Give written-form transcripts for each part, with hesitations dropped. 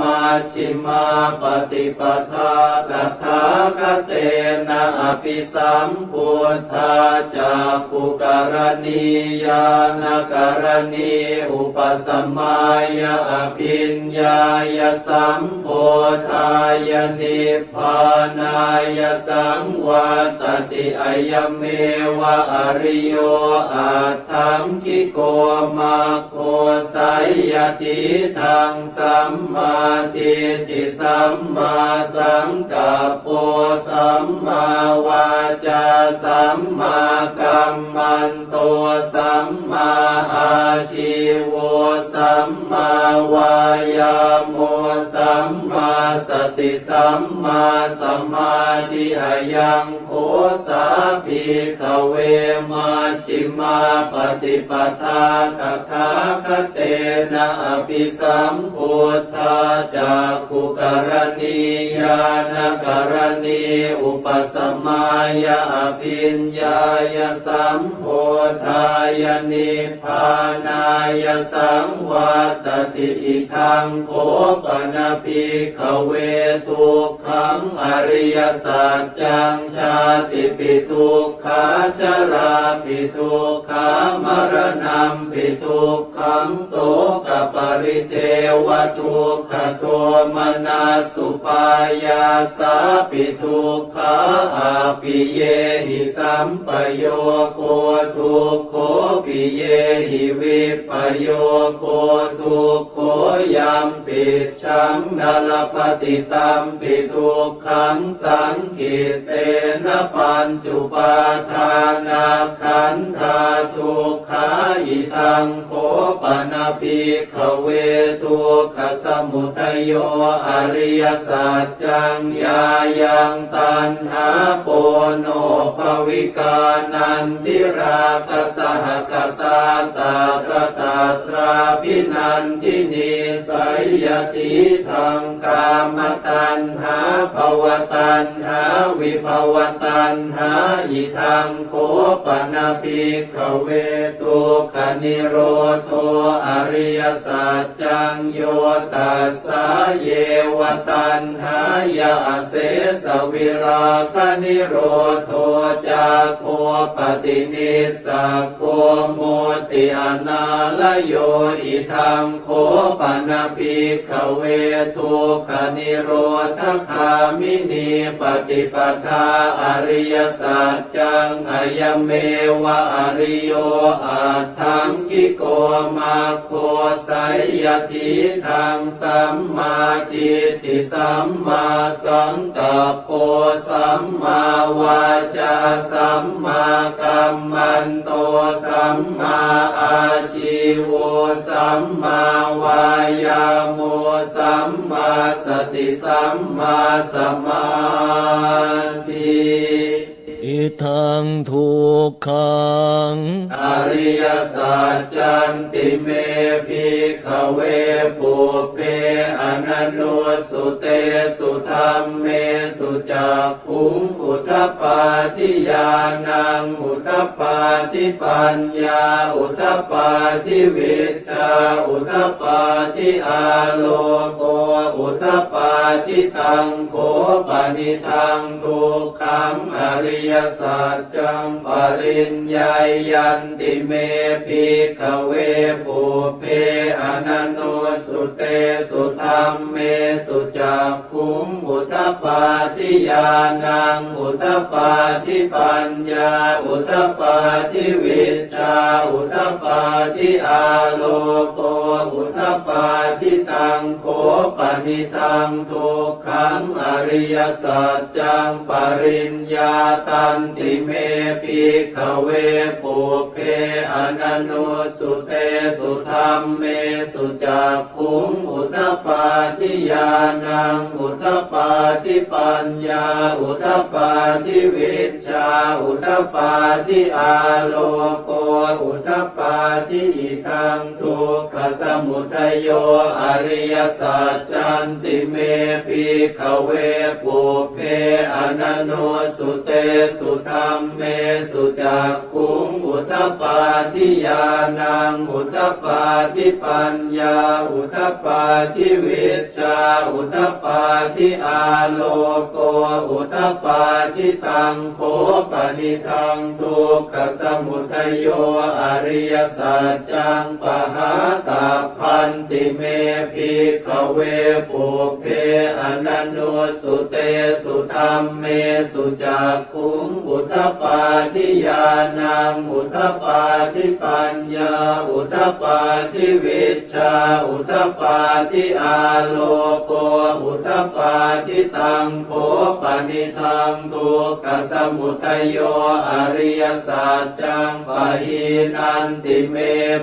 มัชฌิมาปฏิปทาตถาคเตนะอภิสัมพุทธาจักขุกรณียานกรณีอุปสัมมายะอภิญญายสัมโพธายนิพพานายสังวัตติอายเมวะอริโยอัตถังคิโกมาโคสัยยทิทังสัมมาทิฏฐิสัมมาสังกัปโปสัมมาวาจาสัมมากัมมันโตสัมมาอาชีโวสัมมาวายาโมสัมมาสติสัมมาสมาธิอายังโคสาภิกขเวมัชฌิมาปฏิปทาตถาคเตนะอภิสัมพุทธาจักขุกรณียานกรณีอุปสัมมายะอภิญญายสัมโพธายนิพพานายสังวัตติอิทังโคปนภิกขเวทุกขังอริยสัจจังชาติปิทุกขาชราปิทุกขามรณะปิทุกขังโสกปริเทวทุกขโทมนัสสุปายาสาปิทุกขาอาปิเยหิสัมปโยโคทุกโขปิเยหิวิปโยโคทุกโขยัมปิชังนลปฏิตัมปิทุกขังสังขิเตนะปัญจุปาทานาขันธาทุกขาอิทังโคปนภิกขเวทุกขสมุทัยโยอริยสัจจังญายังตัณหาโปโนภวิกานันทิราคะสหคตาตาตระตาตราภินันทินีสัยยทิทังกามตัณหาภวตัณหาวิภวตัณหาอิทังโคปนภิกขเวทุกขนิโรโธอริยสัจจังโยตัสสะเยวตัณหายะเสสวิราคะนิโรโธจาโคปฏินิสสะโคโมติอนาลโยอิทังโคปนภิกขเวทุกขนิโรธคามินีปฏิปทาอริยสัจจังอายเมวะอริโยอัตถังคิโกมาโคสัยยทิทังสัมมาทิฏฐิสัมมาสังกัปโปสัมมาวาจาสัมมากัมมันโตสัมมาอาชีโวสัมมาวายาโมสัมมาสติสัมมาสมาธิอิทังทุกขังอริยสัจจันติเมภิกขเวปุเพอนันโนสุเตสุธัมเมสุจักขุงอุทปปาทิญาณังอุทปปาทิปัญญาอุทปปาทิวิชชาอุทปปาทิอาโลโกอุทปปาทิตังโขปนิทังทุกขังอริยสัจจังปริญญายันติเมภิกขเวปุเพอนันโนสุเตสุธัมเมสุจักขุงอุทปปาทิญาณังอุทปปาทิปัญญาอุทปปาทิวิชชาอุทปปาทิอาโลโกอุทปปาทิตังโขปนิทังทุกขังอริยสัจจังปริญญาตันติเมภิกขเวปุเพอนันโนสุเตสุธัมเมสุจักขุงอุทปปาทิญาณังอุทปปาทิปัญญาอุทปปาทิวิชชาอุทปปาทิอาโลโกอุทปปาทิอิทังทุกขสมุทัยโยอริยสัจจันติเมภิกขเวปุเพอนันโนสุเตสุธัมเมสุจักขุงอุทปปาทิญาณังอุทปปาทิปัญญาอุทปปาทิวิ ชฌาอุทธัปปาทิอาโลโกอุทธัปปาทิตังโคปนิทังทุกขสมุทัยโยอริยสัจจังปหาตาพันติเมภิกขเวปุเพอนันโนสุเตสุธรรมเมสุจักขุงอุทธัปปาทิญาณังอุทธัปปาทิปัญญาอุทธัปปาทิวิชชาอุทธัปปาทิอาโลโกอุทธัปปาทิตังโคปนิทังทุกขสมุทัยโยอริยสัจจังปะหินันติเม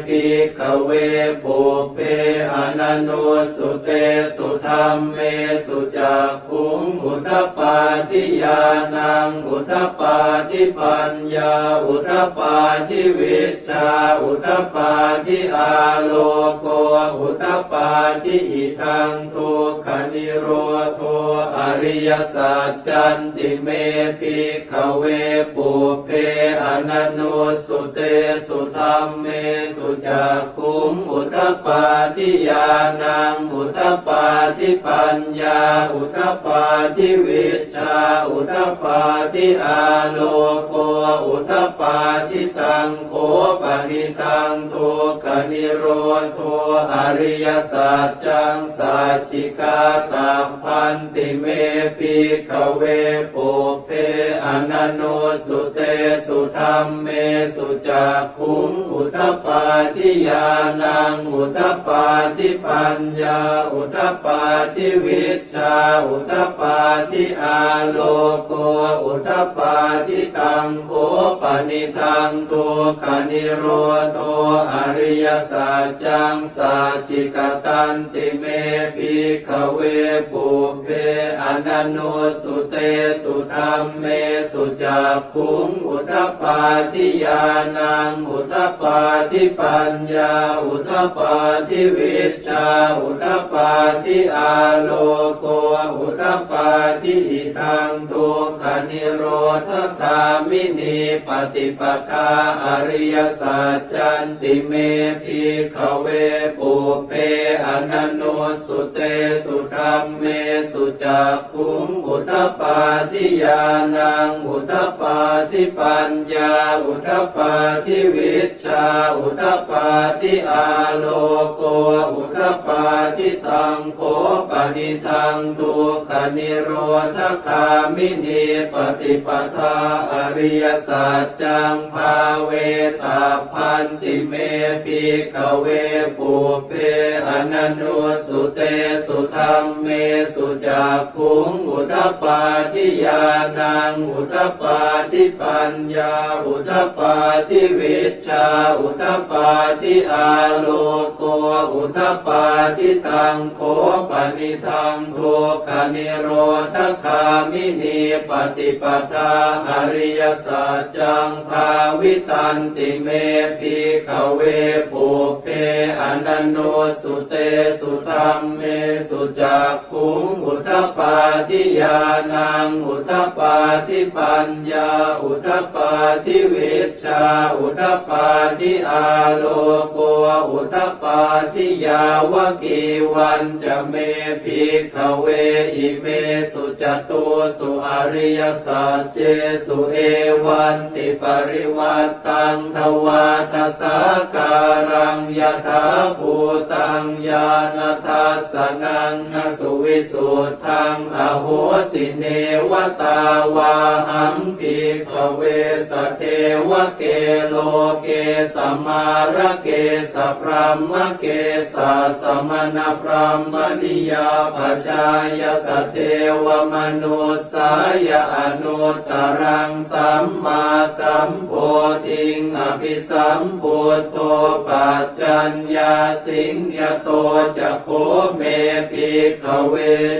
ภิกขเวปุเพอนันโนสุเตสุธรรมเมสุจักขุงอุทธัปปาทิญาณังอุทธัปปาทิปัญญาอุทธัปปาทิวิชชาอุทธัปปาทิอาโลโกอุทธัปปาทิอิทังทุกขนิโรโธอริยสัจจันติเมภิกขเวปุเพอนันโนสุเตสุธรรมเมสุจักขุงอุทธัปปาทิญาณังอุทธัปปาทิปัญญาอุทธัปปาทิวิชชาอุทธัปปาทิอาโลโกอุทธัปปาทิตังโคปนิทังทุกขนิโรโธอริยสัจจังสัจฉิกาตาพันติเมภิกขเวปุเพอนันโนสุเตสุธรรมเมสุจักขุงอุทธัปปาทิญาณังอุทธัปปาทิปัญญาอุทธัปปาทิวิชชาอุทธัปปาทิอาโลโกอุทธัปปาทิตังโคปนิทังทุกขนิโรโธอริยสัจจังสัจฉิกตันติเมภิกขเวปุเพอนันโนสุเตสุธรรมเมสุจักขุงอุทธัปปาทิญาณังอุทธัปปาทิปัญญาอุทธัปปาทิวิชชาอุทธัปปาทิอาโลโกอุทธัปปาทิอิทังทุกขนิโรธคามินีปฏิปทาอริยสัจจันติเมภิกขเวปุเพอนันโนสุเตสุธรรมเมสุจักขุงอุทธัปปาทิญาณังอุทธัปปาทิปัญญาอุทธัปปาทิวิชชาอุทธัปปาทิอาโลโกอุทธัปปาทิตังโคปนิทังทุกขนิโรธคามินีปฏิปทาอริยสัจจังภาเวตาพันติเมภิกขเวปุเพอนันโนสุเตสุธรรมเมสุจักขุงอุทธัปปาทิญาณังอุทธัปปาทิปัญญาอุทธัปปาทิวิชชาอุทธัปปาทิอาโลโกอุทธัปปาทิตังโคปนิทังทุกขนิโรธคามินีปฏิปทาอริยสัจจังภาวิตันติเมภิกขเวปุเพอนันโนสุเตสุธรรมเมสุจักขุงอุทธัปปาทิญาณังอุทธัปปาทิปัญญาอุทธัปปาทิวิชชาอุทธัปปาทิอาโลโกอุทธัปปาทิยาวกีวันจะเมภิกขเวอิเมสุจตุสุอริยสัจเจสุเอวันติปริวัตตังทวาทสาการังยถาภูตังญาณทัสสนังนสุวิสุทธังอโหสิเนวตาวาหังภิกขเวสเทวเกโลเกสัมมาระเกสพรหมเกสาสมณพรหมนิยาปชายสเทวมนุสายอนุตตรังสัมมาสัมโพธิงอภิสัมพุทโธปัจจัญญาสิงยโตจะโคเมภิกขเว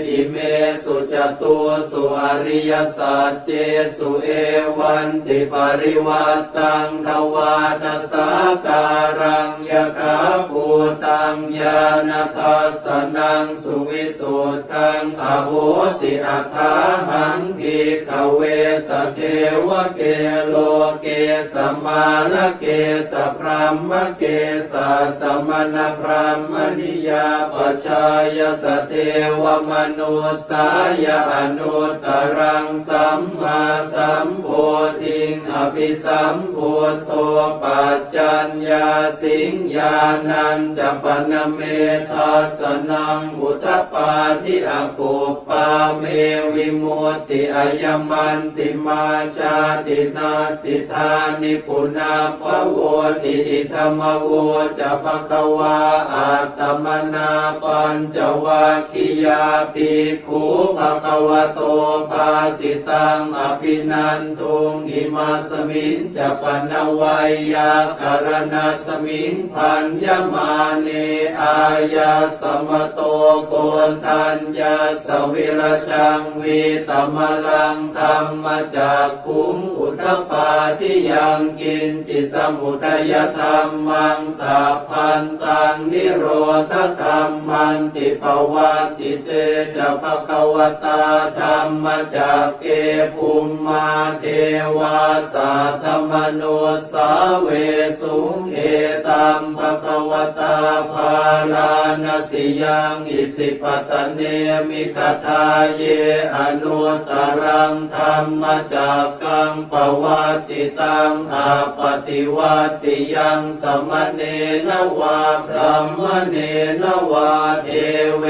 อิเมสุจตุสุอริยสัจเจสุเอวันติปริวัตตังทวาทสาการังยถาภูตังญาณทัสสนังสุวิ สุทธังอโหสิอัฏฐาหังภิกขเวสเทวเกโลเกสมาลเกสพรหมเกสสมณพรหมนิยาปชายสเทวมนุสายอนุตตรังสัมมาสัมโพธิงอภิสัมพุทโธปัจจัญญาสิงญาณัญจปนเมทัสสนังอุทปปาทิอกุปปาเมวิมุตติอายมันติมาชาตินาติธานิปุนาภโวติอิธรรมโวจะภควาอัตตมนาปัญจวัคคียาภิกขุภควโตภาสิตังอภินันทุงอิมาสมิงจะปนวัยยาการณาสมิงพันยมาเนอายาสมโตโกนทัญญาสวิรชังวิตมลังธรรมจากขุงอุทปาทิยังกินจิสมุทัยธรรมังสัพพันตังนิโรธธรรมันติปวัตติเตจะภควตาธรรมจากเกภูมิมาเทวาสัทธมโนสาเวสุงเอตัมภควตาภาลานาสิยังอิสิปตเนมิคทาเยอนุตตรังธรรมจากกังปวัตติตังอาปฏิวัติยังสมเนนวาพรหมเนนวาเทเว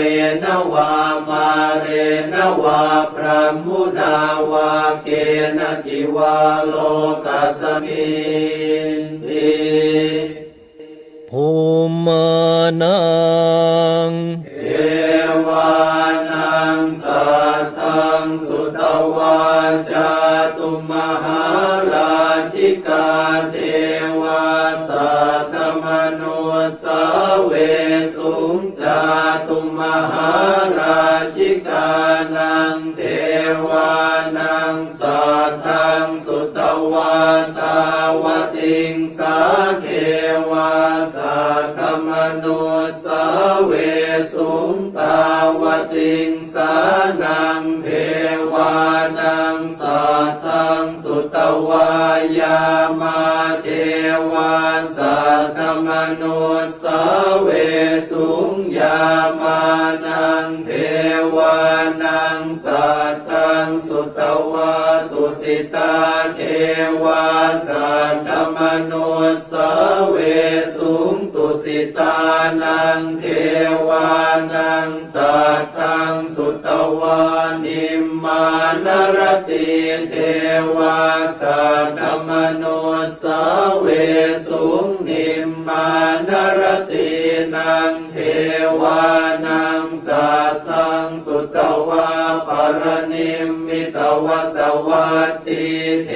นวามาเรนวาพรหมุนาวาเกณจิวาโลกัสมิติภูมานังเอวานังสัทธังสุตวาจาตุมหาราชิกาเทวาสัทธมโนสาเวสุงจาตุมหาราชิกานังเทวานังสัทธังสุตวาตาวติงสาเทวาสัทธมโนสาเวสุงตาวติงสานังเทวานังสัทธังสุตวายามาเทวาสัทธมโนสาเวสุงยามานังเทวานังสัทธังสุตวาตุสิตาเทวาสัทธมโนสาเวสุงตุสิตานังเทวานังสัทธังสุตวานิมมานรติเทวาสัทธมโนสาเวสุงนิมมานรตินังเทวานังสัทธังสุตวาปรนิมมิตวสวัตติเท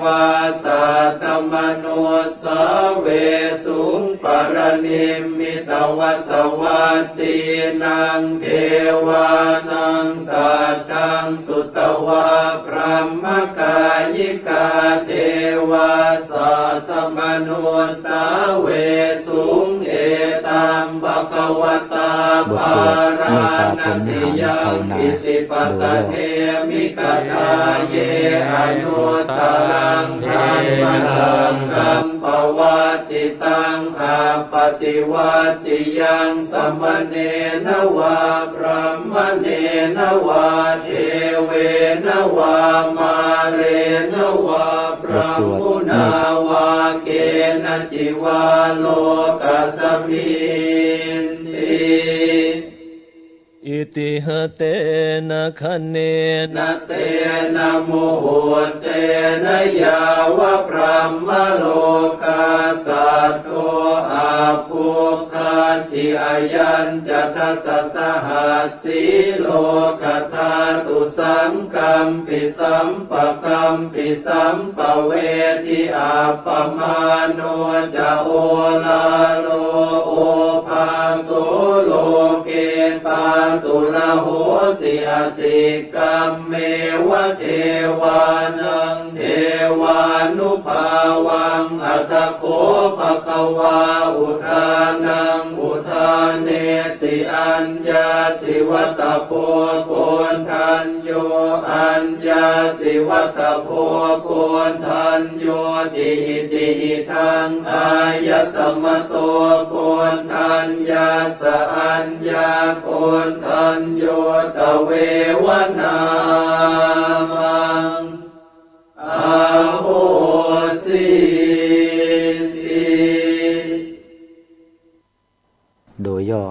วาสัทธมโนสาเวสุงปรนิมมิตวสวัตตินังเทวานังสัทธังสุตวาพรหมกายิกาเทวาสัทธมโนสาเวสุงเอตัมภควตาภาราณสิยังอิสิปตเนมิกทาเยอนุตตรังธรรมจักกังปวัตติตังอาปฏิวัติยังสมเนนวาพรหมเนนวาเทเวนวามาเรนวาพรหมุนาวาเกณจิวาโลกัสมิติอิติหเตนะคะเนนะเตนะโมโหเตนะยาวะพรหมโลกาสัตโตอาภูคาชิอายัญจะทัสสะหัสสีโลกธาตุสังกัมปิสัมปะกัมปิสัมปะเวทิอาปมาโนจะโอลาโลโอภาโสโลเก ปาตุระโหสิอติกรรมเมวะเทวานังเทวานุภาวังอัตโคภควาอุทานังอุทานเนสิอัญญาสิวัตโพโกนทันโยอัญญาสิวัตโพโกนทันโยติหิติหิทังอายสมโตโกนทันยาสอัญญาโกนทันโยตเววนามังอาโหสิติโดยย่อ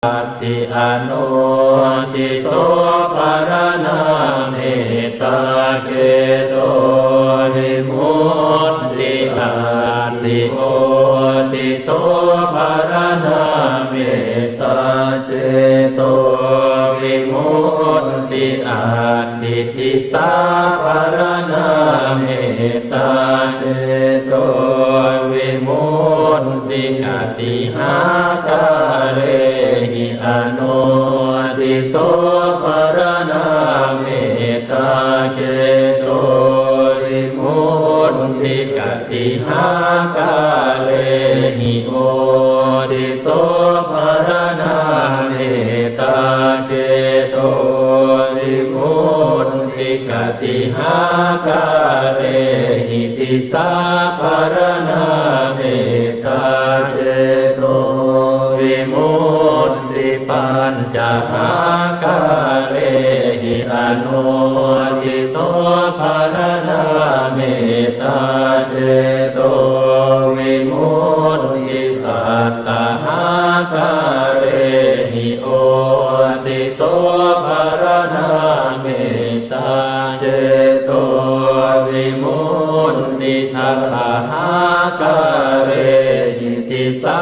อัตถิอนุติโสภารณาเมตตาเจโตวิมุตติอัตถิโอติโสภารณาเมตตาเจโตวิมุตติอัตถิทิสาภารณาเมตตาเจโตวิมุตติอติหาคาเรอนุติโสภารณาเมตตาเจโตวิมุตติกติหาคาเรหิโอติโสภารณาเมตตาเจโตวิมุตติกติหาคาเรหิติสาภารณาเมตตาเจโตวิมุตติปัญจหาคาเรหิอนุติโสภารณาเมตตาเจโตวิมุตติสัตตหาคาเรหิโอติโสภารณาเมตตาเจโตวิมุตติทัสสหา เรหิติสา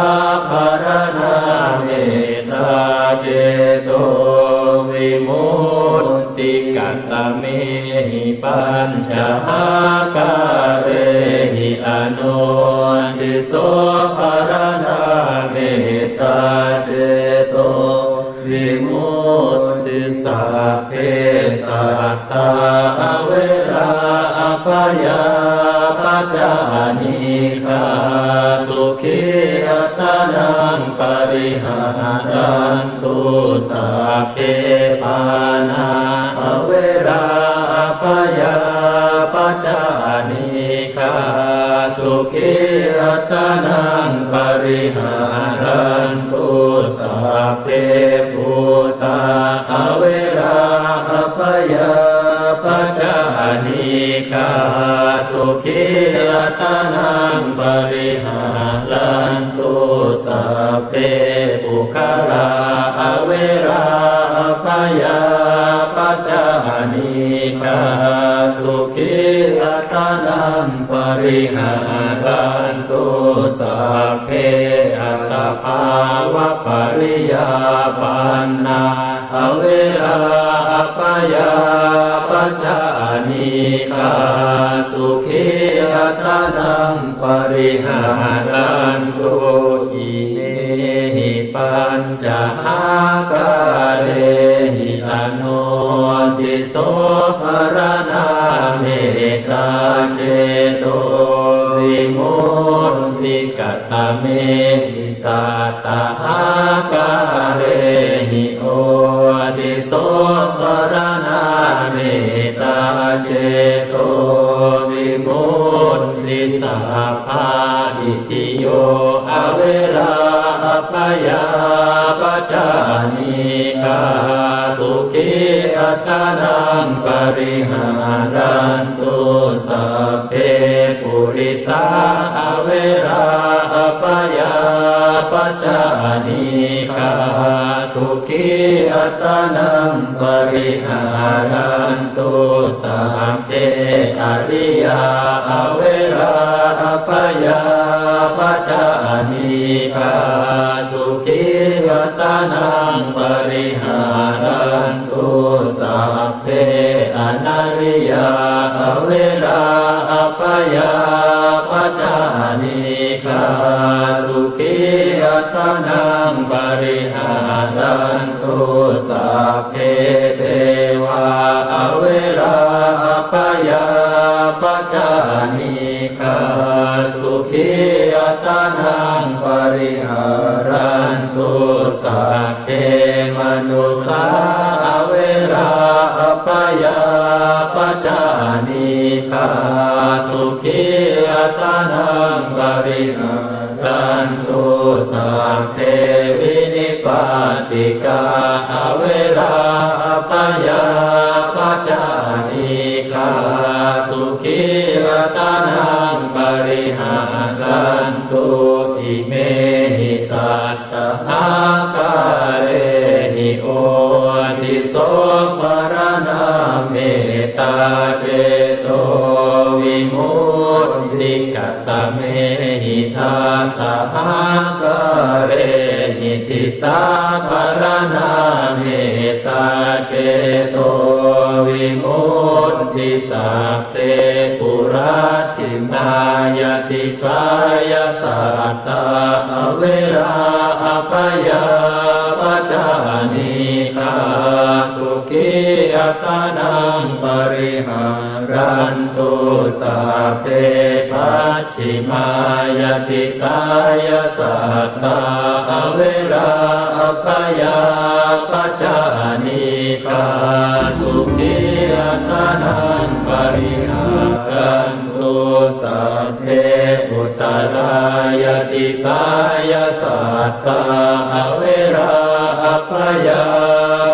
ภารณาเมตตาเจโตวิมุตติกัตตเมหิปัญจหาการเรหิอนุติโสภารณาเมตตาเจโตวิมุตติสัพเพสัตตาเวราอภยาปัจจานิฆาสุขีอัตนังปริหารันตุสัพเพปานาเวราอภยาปัจจานิฆาสุขีอัตนังปริหารันตุสัพเพปุตตาเวราอภยาปัจจานิฆาสุขีอัตนังปริหารันตุสัพเพปุคลาเวราอภยาปัจจานิฆาสุขีอัตนังปริหารันตุสัพเพอัตตภาวะปริยาปันนาเวราอภยาปัจจานิฆาสุขีอัตนังปริหารันตุอิเนหิปัญจหาการเรหิอนุติโสภารณาเมตตาเจโตวิมุตติกัตตเมหิสัตตหาการเรหิโอติโสภารณาเมตตาเจโตวิมุตติสัพพะอิติโยอเวราอภยาปัจจานิฆาสุขีอัตนังปริหารันตุสัพเพปุริสาเวราอภยาปัจจานิฆาสุขีอัตนังปริหารันตุสัพเพอริยาเวราอภยาปัจจานิฆาสุขีอัตนังปริหารันตุสัพเพอนาริยาเวราอภยาปัจจานิฆาสุขีอัตนังปริหารันตุสัพเพเทวาเวราอภยาปัจจานิฆาสุขีอัตนังปริหารันตุสัพเพมนุสาเวราอภยาปัจจานิฆาสุขีอัตนังปริหารันตุสัพเพวินิปาติกาเวราอภยาปัจจานิฆาสุขีอัตนังปริหารันตุอิเมหิสัตตหาการเรหิโอติโสภารณาเมตตาเจโตวิมุตติกัตตเมหิทาสหการเรหิติสาภารณาเมตตาเจโตวิมุตติสัพเพปุราติมายติสายสัตตาเวราอภยาปัจจานิฆาสุขีอัตนังปริหารันตุสัพเพปัจฉิมายติสายสัตตาเวราอภยาปัจจานิฆาสุขีอัตนังปริหารันตุสัพเพอุตรายติสายสัตตาเวราอภยา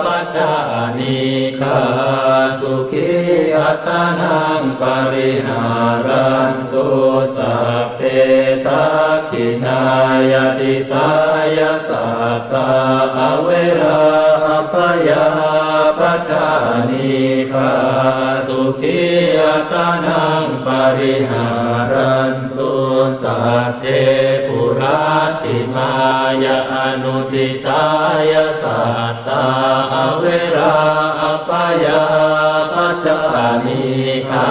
ปัจจานิฆาสุขีอัตนังปริหารันตุสัพเพทักขินายติสายสัตตาเวราอภยา ปัจจานิกาสุขียตานังปริหารันตุสัพเพปุราติมายาอนุทิสายสัตตาอเวราอปายาปัจจานิกา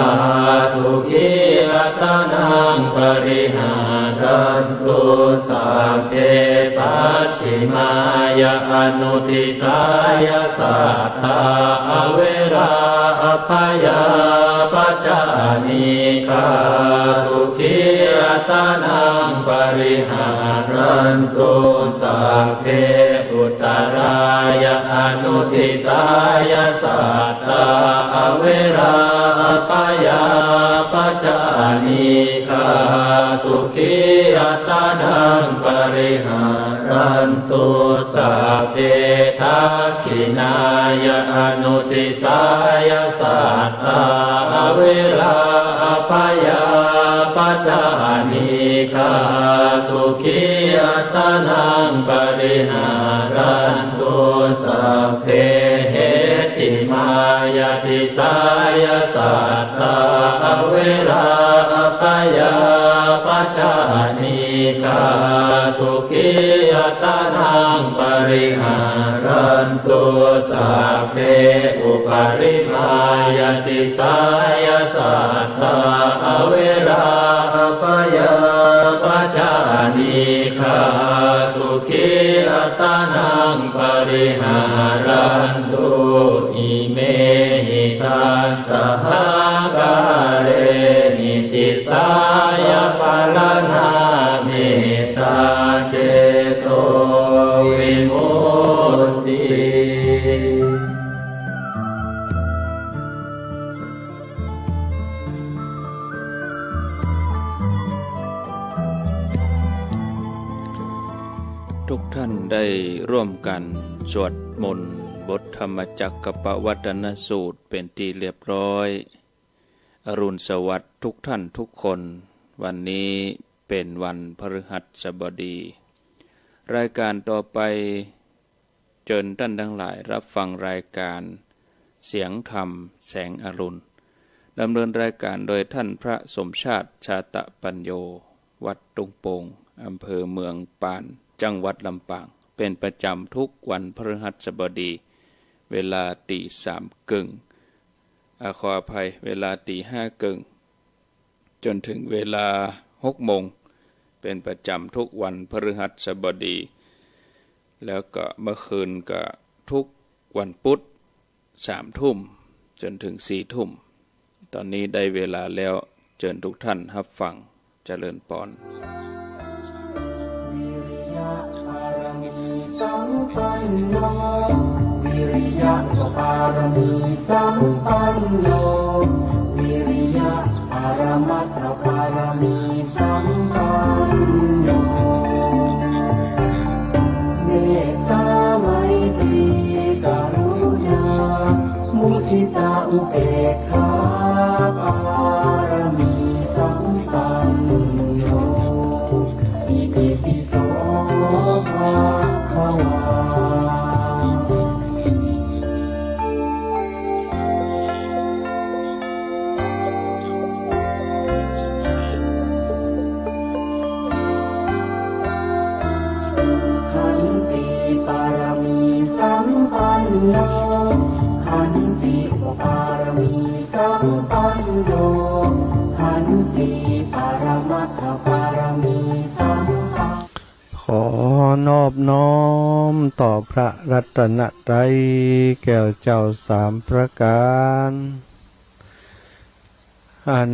สุขียตานังปริหารันตุสัพเพปัจฉิมายาอนุทิสายสัตตาอเวราอปายาปัจจานิกาสุขียตานังปริหารันตุสัพเพอุตตรายาอนุทิสายสัตตาอเวราอปายาปัจจานิกาสุขียตานังปริหารันตุสัพเพทักขินายาอนุทิสายสัตตาอเวราอปายาปัจจานิกาสุขียตานังปริหารันตุสัพเพเหติมายาทิสายสัตตาอเวราอปายาปัจจานิกาสุขียตานังปริหารันตุสัพเพอุปาริมายาทิสายสัตตาอเวราอปายาปัจจานิกาสุขียตานังปริหารันตุอิเมหิตัสสหกาเรหิติสายปารณาเมตตาเจโตวิมุตติ ทุกท่านได้ร่วมกันสวดมนต์บทธรรมจักรปวัตนสูตรเป็นที่เรียบร้อยอรุณสวัสดิ์ทุกท่านทุกคนวันนี้เป็นวันพฤหัสบดีรายการต่อไปเชิญท่านทั้งหลายรับฟังรายการเสียงธรรมแสงอรุณดำเนินรายการโดยท่านพระสมชาติชาตะปัญโยวัดตุงโปงอำเภอเมืองปานจังหวัดลำปางเป็นประจำทุกวันพฤหัสบดีเวลาตี3:30ขออภัยเวลาตี5:30จนถึงเวลา6 โมงเป็นประจำทุกวันพฤหัสบดีแล้วก็เมื่อคืนก็ทุกวันพุธ3 ทุ่มจนถึง4 ทุ่มตอนนี้ได้เวลาแล้วเชิญทุกท่านรับฟังเจริญพรสัมปันโนวิริยะปารมีสัมปันโนวิริยะปรมัตถปารมีสัมปันโนเมตตาไมตรีกรุณามุทิตาอุเบกขาปารมีสัมปันโนอิติปิโสภะคะวาขันติปารมีสัมปันโนขันติปารมีสัมปันโนขันติปรมัตถปารมีสัมปันขอนอบน้อมต่อพระรัตนตรัยแก้วเจ้า3 ประการ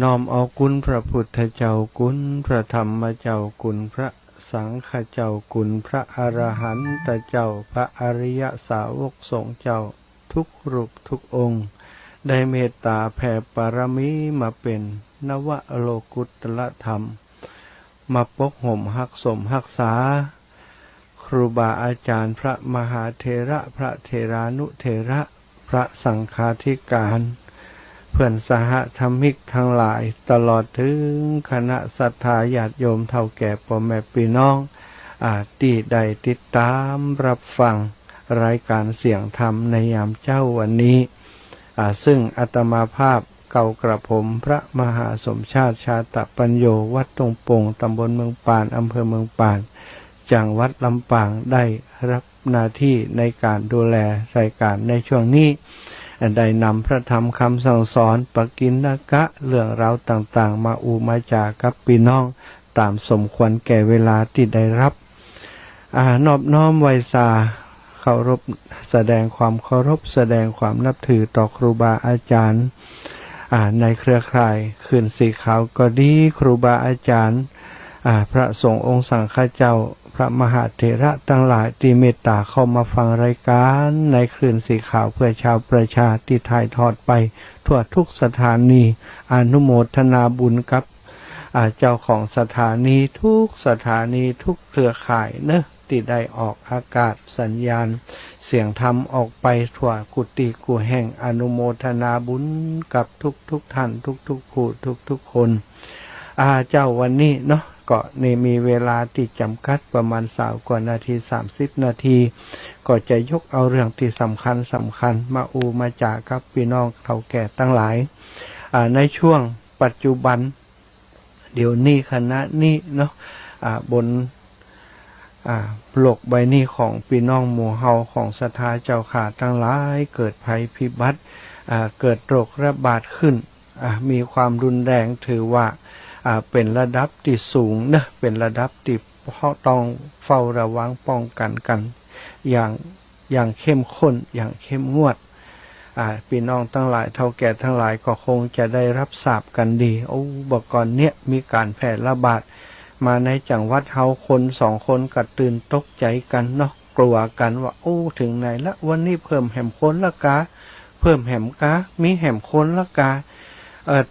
น้อมเอาคุณพระพุทธเจ้าคุณพระธรรมเจ้าคุณพระสังฆเจ้าคุณพระอรหันตเจ้าพระอริยสาวกสงฆ์เจ้าทุกรูปทุกองค์ได้เมตตาแผ่ปารมีมาเป็นนวโลกุตตรธรรมมาปกห่มหักสมหักษาครูบาอาจารย์พระมหาเถระพระเถรานุเถระพระสังฆาธิการเพื่อนสหธรรมิกทั้งหลายตลอดถึงคณะศรัทธาญาติโยมเฒ่าแก่พ่อแม่พี่น้องที่ได้ติดตามรับฟัง รายการเสียงธรรมในยามเจ้าวันนี้ซึ่งอาตมาภาพเก่ากระผมพระมหาสมชาติชาตปัญโยวัดตรงปงตำบลเมืองปานอำเภอเมืองปานจังหวัดลำปางได้รับหน้าที่ในการดูแลรายการในช่วงนี้ได้นำพระธรรมคำสั่งสอนปกิณกะเรื่องราวต่างๆมามาจากับพี่น้องตามสมควรแก่เวลาที่ได้รับนอบน้อมไวสาเคารพแสดงความเคารพแสดงความนับถือต่อครูบาอาจารย์ในเครือข่ายคืนสีขาวก็ดีครูบาอาจารย์พระสงฆ์องค์สังฆเจ้าพระมหาเถระทั้งหลายที่เมตตาเข้ามาฟังรายการในคืนสีขาวเพื่อชาวประชาที่ถ่ายทอดไปทั่วทุกสถานีอนุโมทนาบุญกับเจ้าของสถานีทุกสถานีทุกเครือข่ายเนอะที่ได้ออกอากาศสัญญาณเสียงธรรมออกไปทั่วกุฏิกูแห่งอนุโมทนาบุญกับทุกท่านทุกผู้ทุกคนเจ้าวันนี้เนาะก็มีเวลาที่จำกัดประมาณ20 กว่านาที30 นาทีก็จะยกเอาเรื่องที่สำคัญมามาจากกับพี่น้องเฒ่าแก่ทั้งหลายในช่วงปัจจุบันเดี๋ยวนี้คณะนี้เนาะบนโลกใบนี้ของพี่น้องหมู่เฮาของศรัทธาเจ้าขาทั้งหลายเกิดภัยพิบัติเกิดโรคระบาดขึ้นมีความรุนแรงถือว่าเป็นระดับที่สูงนะเป็นระดับที่ต้องเฝ้าระวังป้องกันอย่างเข้มข้นอย่างเข้มงวดพี่น้องทั้งหลายเฒ่าแก่ทั้งหลายก็คงจะได้รับทราบกันดีบอกก่อนเนี่ยมีการแพร่ระบาดมาในจังหวัดเฮาคน2 คนก็ตื่นตกใจกันเนาะกลัวกันว่าถึงไหนละวันนี้เพิ่มแหมคนละกาเพิ่มแหมกามีแหมคนละกา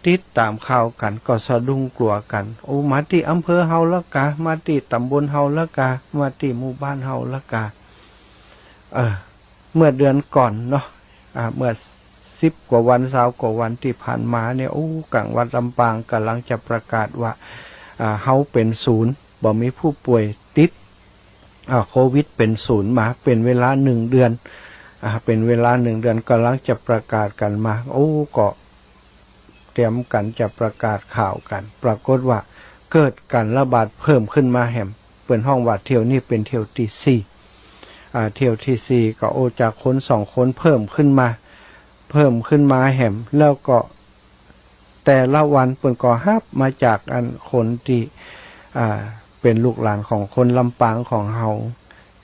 ติดตามข่าวกันก็สะดุ้งกลัวกันมาที่อำเภอเฮาละกามาที่ตำบลเฮาละกามาที่หมู่บ้านเฮาละกาเมื่อเดือนก่อนเนาะเมื่อ10 กว่าวัน20 กว่าวันที่ผ่านมาเนี่ยกังวัดลำปางกำลังจะประกาศว่าเฮาเป็นศูนย์บ่มีผู้ป่วยติดโควิดเป็นศูนย์มาเป็นเวลา1 เดือนเป็นเวลา1 เดือนกำลังจะประกาศกันมาก็เตรียมกันจะประกาศข่าวกันปรากฏว่าเกิดการระบาดเพิ่มขึ้นมาแหมเปิดห้องว่าเที่ยวนี้เป็นเที่ยวที่4เที่ยวที่4ก็จากคน2 คนเพิ่มขึ้นมาแหมแล้วก็แต่ละวันเปิดก็ฮับมาจากคนที่เป็นลูกหลานของคนลำปางของเฮา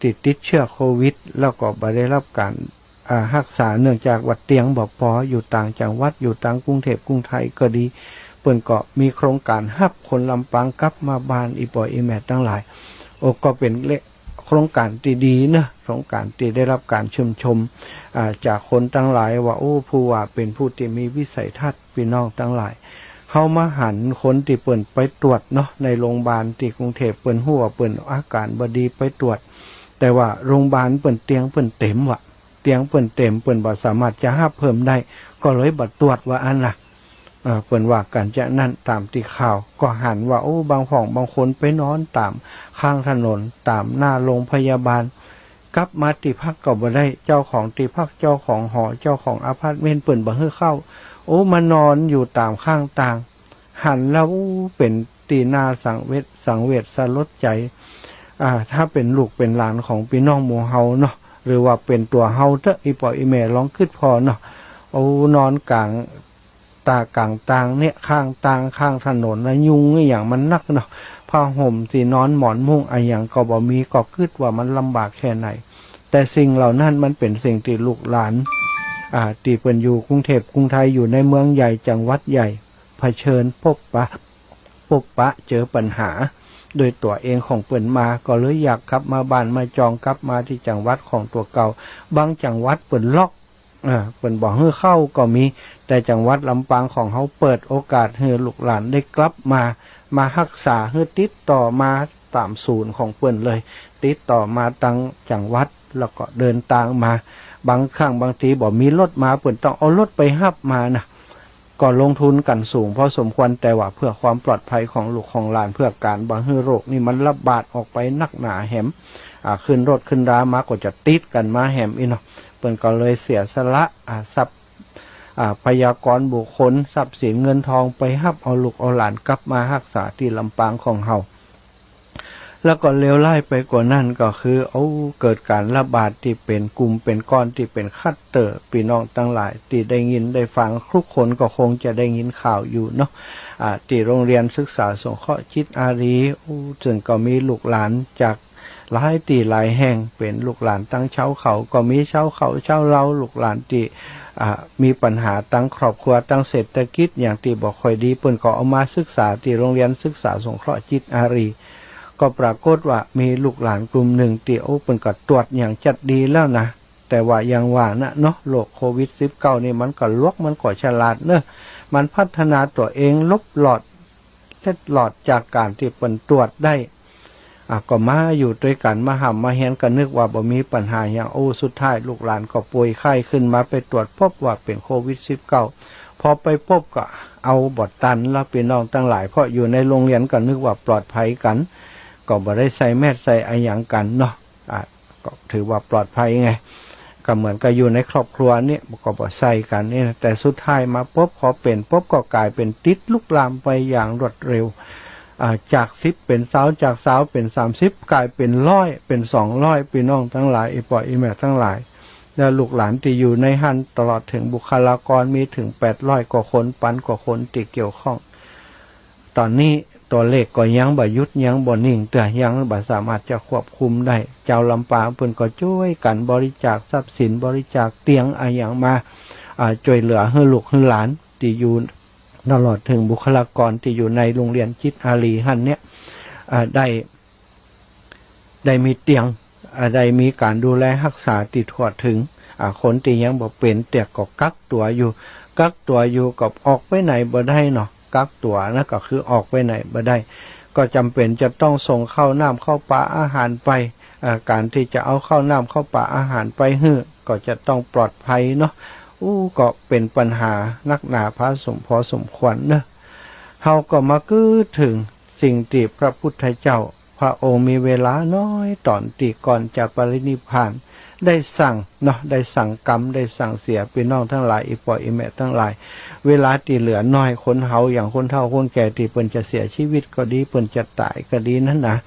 ติดเชื้อโควิดแล้วก็บ่ได้รับการรักษาเนื่องจากวัดเตียงบ่พออยู่ต่างจังหวัดอยู่ต่างกรุงเทพกรุงไทยก็ดีเปิ้นก็มีโครงการฮับคนลำปางกลับมาบ้านอีปอยอีแม่ทั้งหลายก็เป็นโครงการที่ดีนะโครงการที่ได้รับการชื่นชมจากคนทั้งหลายว่าผู้ว่าเป็นผู้ที่มีวิสัยทัศน์พี่น้องทั้งหลายเฮามาหันคนที่เปิ้นไปตรวจเนาะในโรงพยาบาลที่กรุงเทพเปิ้นฮู้ว่าเปิ้นอาการบ่ดีไปตรวจแต่ว่าโรงพยาบาลเปิ้นเตียงเปิ้นเต็มว่ะเตียงเปิ้นเต็มเปิ้นบ่สามารถจะรับเพิ่มได้ก็เลยบ่ตรวจว่าอันน่ะเปิ้นว่ากันจะนั่นตามที่ข่าวก็หันว่าบางห้องบางคนไปนอนตามข้างถนนตามหน้าโรงพยาบาลกลับมาที่พักก็บ่ได้เจ้าของที่พักเจ้าของหอเจ้าของอพาร์ตเมนต์เปิ้นบ่ให้เข้ามานอนอยู่ตามข้างต่างหันแล้วเป็นตีหน้าสังเวชสลดใจถ้าเป็นลูกเป็นหลานของพี่น้องหมู่เฮาเนาะหรือว่าเป็นตัวเฮาเถอะอีปออีแม่ลองคิดพอเนาะนอนกลางต่างเนี่ยข้างต่างข้างถนนแล้วยุงอย่างมันนักเนาะผ้าห่มที่นอนหมอนมุ้งอย่างก็บ่มีก็คิดว่ามันลำบากแค่ไหนแต่สิ่งเหล่านั้นมันเป็นสิ่งที่ลูกหลานที่เปิ้นอยู่กรุงเทพกรุงไทยอยู่ในเมืองใหญ่จังหวัดใหญ่เผชิญพบปะเจอปัญหาโดยตัวเองของเปิ้นมาก็เลยอยากกลับมาบ้านมาจองกลับมาที่จังหวัดของตัวเก่าบางจังหวัดเปิ้นล็อกเปิ้นบอกให้เข้าก็มีแต่จังหวัดลำปางของเฮาเปิดโอกาสให้ลูกหลานได้กลับมารักษาให้ติดต่อมาตามศูนย์ของเปิ้นเลยติดต่อมาตั้งจังหวัดแล้วก็เดินทางมาบางครั้งบางทีบ่มีรถมาเปิ้นต้องเอารถไปรับมานะ ก็ลงทุนกันสูงพอสมควรแต่ว่าเพื่อความปลอดภัยของลูกของหลานเพื่อการบ่ให้โรคนี่มันระบาดออกไปนักหนาแหมขึ้นรถขึ้นรามาก็จะติดกันมาแหมอีเนาะเปิ้นก็เลยเสียสละทรัพย์พยากรณ์บุคคลทรัพย์สินเงินทองไปฮับเอาลูกเอาหลานกลับมารักษาที่ลำปางของเฮาแล้วก็เลวร้ายไปกว่านั้นก็คือเกิดการระบาดที่เป็นกลุ่มเป็นก้อนที่เป็นคัตเตอร์พี่น้องทั้งหลายที่ได้ยินได้ฟังทุกคนก็คงจะได้ยินข่าวอยู่เนาะที่โรงเรียนศึกษาสงเคราะห์จิตอารีจึงก็มีลูกหลานจากหลายที่หลายแห่งเป็นลูกหลานตั้งเช้าเขาก็มีเช้าเขาเช้าเราลูกหลานที่มีปัญหาตั้งครอบครัวตั้งเศรษฐกิจอย่างที่บอกค่อยดีเปิ้นก็เอามาศึกษาที่โรงเรียนศึกษาสงเคราะห์จิตอารีก็ปรากฏว่ามีลูกหลานกลุ่มหนึ่งที่เปิ้นก็ตรวจอย่างจัดดีแล้วนะแต่ว่ายังว่านะเนาะโรคโควิด-19 นี่มันก็ลวกมันก็ฉลาดเนอะมันพัฒนาตัวเองลบหลอดจากการที่เปิ้นตรวจได้ก็มาอยู่ด้วยกันมาหำมาเห็นกันนึกว่าบ่มีปัญหาอย่างสุดท้ายลูกหลานก็ป่วยไข้ขึ้นมาไปตรวจพบว่าเป็นโควิด-19 พอไปพบก็เอาบทตันแล้วพี่น้องตั้งหลายเพราะอยู่ในโรงเรียนก็นึกว่าปลอดภัยกันก็บ่ได้ใส่แมสใส่อะไรอย่างกันเนาะก็ถือว่าปลอดภัยไงก็เหมือนกับอยู่ในครอบครัวนี่ก็บ่ใส่กันนี่แต่สุดท้ายมาพบพอเป็นพบก็กลายเป็นติดลุกลามไปอย่างรวดเร็วจาก10เป็น20จาก20เป็น30กลายเป็น100เป็น200พี่น้องทั้งหลายอีปอยอีแม่ทั้งหลายแล้วลูกหลานที่อยู่ในหันตลอดถึงบุคลากรมีถึง800กว่าคนปันกว่าคนที่เกี่ยวข้องตอนนี้ตัวเลขก็ยังบ่หยุดยังบ่นิ่งแต่ยังบ่สามารถจะควบคุมได้เจ้าลำปางเพิ่นก็ช่วยกันบริจาคทรัพย์สินบริจาคเตียงอย่างมาช่วยเหลือให้ลูกให้หลานที่อยู่ตลอดถึงบุคลากรที่อยู่ในโรงเรียนจิตอารีหันเนี่ยได้มีเตียงได้มีการดูแลรักษาที่ทั่วถึงคนที่ยังบ่เป็นแต่ก็กักตัวอยู่กับออกไปไหนบ่ได้เนาะกักตัวนะก็คือออกไปไหนบ่ได้ก็จำเป็นจะต้องส่งข้าวน้ำข้าวปลาอาหารไปการที่จะเอาข้าวน้ำข้าวปลาอาหารไปให้ก็จะต้องปลอดภัยเนาะก็เป็นปัญหานักหนาพอสมควรเนอะเฮาก็มาถึงสิ่งที่พระพุทธเจ้าพระองค์มีเวลาน้อยตอนที่ก่อนจะปรินิพพานได้สั่งเนาะได้สั่งกรรมได้สั่งเสียพี่น้องทั้งหลายอีปออีแม่ทั้งหลายเวลาที่เหลือน้อยคนเฮาอย่างคนเฒ่าคนแก่ที่เปิ้นจะเสียชีวิตก็ดีเปิ้นจะตายก็ดีนั่นนะ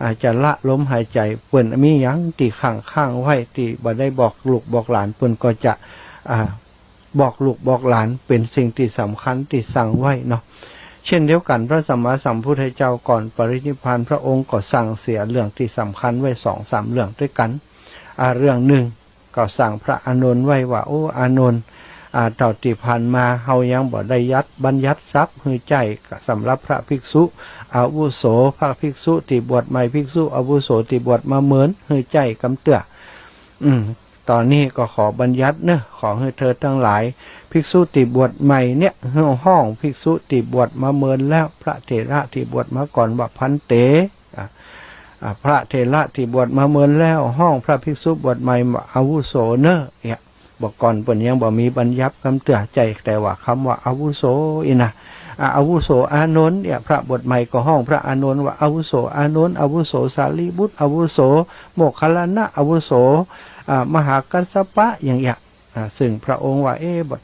อาจจะละลมหายใจเปิ้นมีหยังที่ข้างไว้ที่บ่ได้บอกลูกบอกหลานเปิ้นก็จะบอกลูกบอกหลานเป็นสิ่งที่สำคัญที่สั่งไว้เนาะเช่นเดียวกันพระสัมมาสัมพุทธเจ้าก่อนปรินิพพานพระองค์ก็สั่งเสียเรื่องที่สำคัญไว้ 2-3 เรื่องด้วยกันเรื่องหนึ่งก็สั่งพระอานนท์ไว้ว่าอานนท์เต่าที่ผ่านมาเฮายังบ่ได้บัญญัติทรัพย์ให้ใจสำหรับพระภิกษุอาวุโสพระภิกษุที่บวชใหม่ภิกษุอาวุโสที่บวชมาเหมือนให้ใจกำเตื้อตอนนี้ก็ขอบัญญัติเนอะขอให้เธอทั้งหลายภิกษุที่บวชใหม่เนี่ยห้องภิกษุที่บวชมาเมินแล้วพระเถระที่บวชมาก่อนว่าพันเตพระเถระที่บวชมาเมินแล้วห้องพระภิกษุบวชใหม่อาวุโสเนอะเนี่ยบอกก่อนเปิ้นยังบ่มีบัญญัติคำเตือนใจแต่ว่าคำว่าอาวุโสอีนะอาวุโสอานนท์เนี่ยพระบวชใหม่ก็ห้องพระอานนท์ว่าอาวุโสอานนท์อาวุโสสารีบุตรอาวุโสโมคคัลลานะอาวุโสมหากัสสปะอย่างซึ่งพระองค์ว่า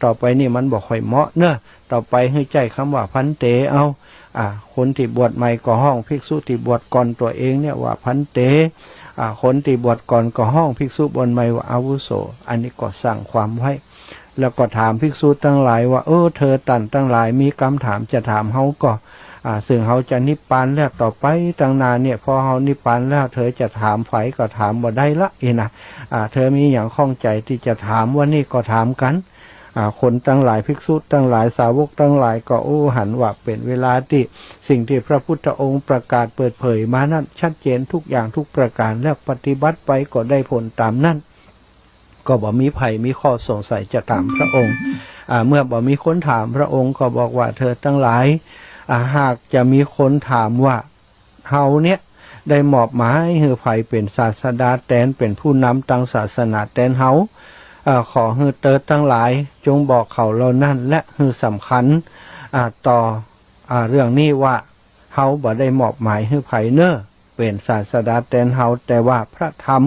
ต่อไปนี่มันบอกค่อยเหมาะเนอะต่อไปให้ใจคำว่าพันเตเอาคนที่บวชใหม่ก็ห้องภิกษุที่บวชก่อนตัวเองเนี่ยว่าพันเตคนที่บวชก่อนก็ห้องภิกษุบวชใหม่ว่าอาวุโสอันนี้ก็สั่งความไว้แล้วก็ถามภิกษุทั้งหลายว่าเธอตั้งหลายมีคำถามจะถามเฮาก็ซึ่งเฮาจะนิพพานแล้วต่อไปตั้งนานเนี่ยพอเฮานิพพานแล้วเธอจะถามไผก็ถามบ่ได้ละนะเธอมีอย่างข้องใจที่จะถามว่านี่ก็ถามกันคนตั้งหลายภิกษุตั้งหลายสาวกตั้งหลายก็หันว่าเป็นเวลาที่สิ่งที่พระพุทธองค์ประกาศเปิดเผยมานั้นชัดเจนทุกอย่างทุกประการแล้วปฏิบัติไปก็ได้ผลตามนั้นก็บ่มีภัยมีข้อสงสัยจะถามพระองค์เมื่อบ่มีคนถามพระองค์ก็บอกว่าเธอทั้งหลายหากจะมีคนถามว่าเฮาเนี่ยได้มอบหมายให้ไผเป็นศาสดาแทนเป็นผู้นำตั้งศาสนาแทนเฮา ขอให้เติร์ดทั้งหลายจงบอกเขาเรานั่นและให้สำคัญต่อเรื่องนี้ว่าเฮาบ่ได้มอบหมายให้ไผเน้อเป็นศาสดาแทนเฮาแต่ว่าพระธรรม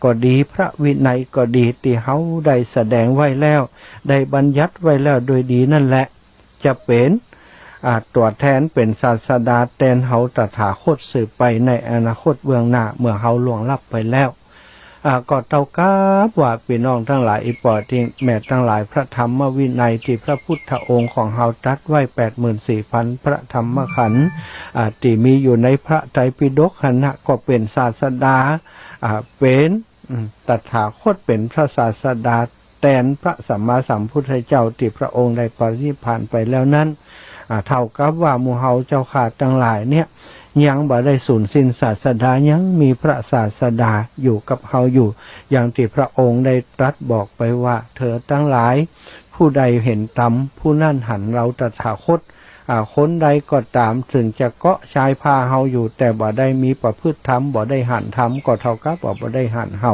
ก็ดีพระวินัยก็ดีที่เฮาได้แสดงไว้แล้วได้บัญญัติไว้แล้วโดยดีนั่นแหละจะเป็นตัวแทนเป็นศาสดาแทนเฮาตถาคตสืบไปในอนาคตเบื้องหน้าเมื่อเฮาล่วงลับไปแล้วก็เท่ากับว่าพี่น้องทั้งหลายอีปอที่แม่ทั้งหลายพระธรรมวินัยที่พระพุทธองค์ของเฮาตรัสไว้ 84,000 พระธรรมขันธ์ที่มีอยู่ในพระไตรปิฎกหันนะก็เป็นศาสดาเป็นตถาคตเป็นพระศาสดาแทนพระสัมมาสัมพุทธเจ้าที่พระองค์ได้ปรินิพพานไปแล้วนั้นเท่ากับว่าหมู่เฮาเจ้าข้าทั้งหลายเนี่ยยังบ่ได้สูญสิ้นศาสดายังมีพระศาสดาอยู่กับเฮาอยู่อย่างที่พระองค์ได้ตรัสบอกไปว่าเธอทั้งหลายผู้ใดเห็นธรรมผู้นั่นหันเราตถาคตคนใดก็ตามถึงจะเกาะชายผ้าเฮาอยู่แต่บ่ได้มีประพฤติธรรมบ่ได้หันธรรมก็เท่ากับบ่ได้หันเฮา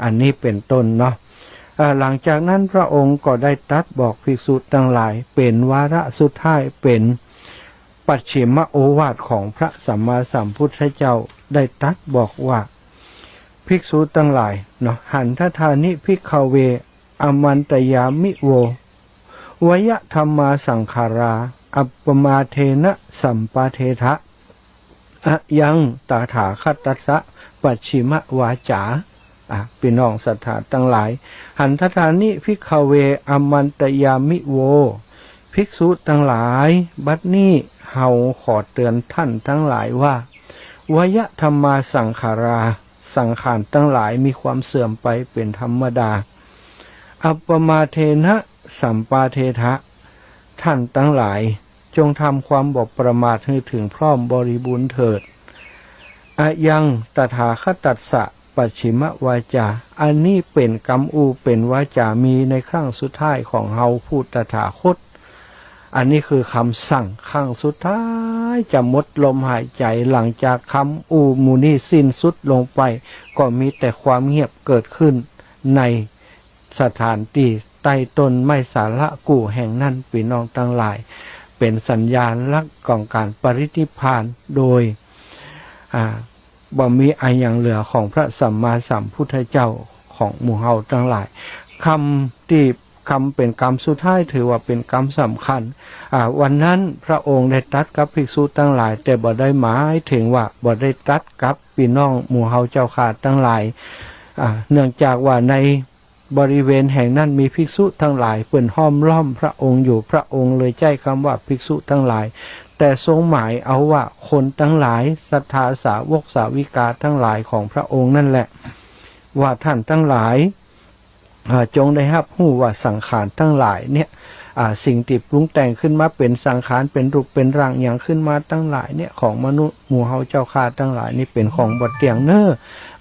อันนี้เป็นต้นเนาะหลังจากนั้นพระองค์ก็ได้ตรัสบอกภิกษุทั้งหลายเป็นวาระสุดท้ายเป็นปัจฉิมโอวาทของพระสัมมาสัมพุทธเจ้าได้ตรัสบอกว่าภิกษุทั้งหลายเนาะหันทธานิภิกขเวอมันตยามิโววยธรรมาสังขาราอัปปมาเทนะสัมปาเททะยังตถาคตัสสะปัจฉิมวาจาพี่น้องศรัทธาทั้งหลายหันทธานิภิกขเวอมันตยามิโวภิกษุทั้งหลายบัดนี้เฮาขอเตือนท่านทั้งหลายว่าวยธรรมาสังขาราสังขารทั้งหลายมีความเสื่อมไปเป็นธรรมดาอัปปมาเทนะสัมปาเททะท่านทั้งหลายจงทำความบ่ประมาทให้ถึงพร้อมบริบูรณ์เถิดยังตถาคตัสสะปัจฉิมวาจาอันนี้เป็นกรรมเป็นวาจามีในครั้งสุดท้ายของเฮาผู้ตถาคตอันนี้คือคำสั่งครั้งสุดท้ายจะหมดลมหายใจหลังจากคำมูนี้สิ้นสุดลงไปก็มีแต่ความเงียบเกิดขึ้นในสถานที่ใต้ต้นไม้สาระกู่แห่งนั้นพี่น้องทั้งหลายเป็นสัญญาณลักษณ์ของการปรินิพพานโดยบ่มีอะไรอย่างเหลือของพระสัมมาสัมพุทธเจ้าของหมู่เฮาทั้งหลายคำเป็นกรรมสุดท้ายถือว่าเป็นกรรมสำคัญวันนั้นพระองค์ได้ตรัสกับภิกษุทั้งหลายแต่บ่ได้หมายถึงว่าบ่ได้ตรัสกับพี่น้องหมู่เฮาเจ้าข้าทั้งหลายเนื่องจากว่าในบริเวณแห่งนั้นมีภิกษุทั้งหลายเปิ้นห้อมล้อมพระองค์อยู่พระองค์เลยใช้คำว่าภิกษุทั้งหลายแต่ทรงหมายเอาว่าคนทั้งหลายศรัทธาสาวกสาวิกาทั้งหลายของพระองค์นั่นแหละว่าท่านทั้งหลายจงได้รับรู้ว่าสังขารทั้งหลายเนี่ยสิ่งที่ปรุงแต่งขึ้นมาเป็นสังขารเป็นรูปเป็นร่างอย่างขึ้นมาทั้งหลายเนี่ยของมนุษย์หมู่เฮาเจ้าข้าทั้งหลายนี่เป็นของบ่เที่ยงเน้อ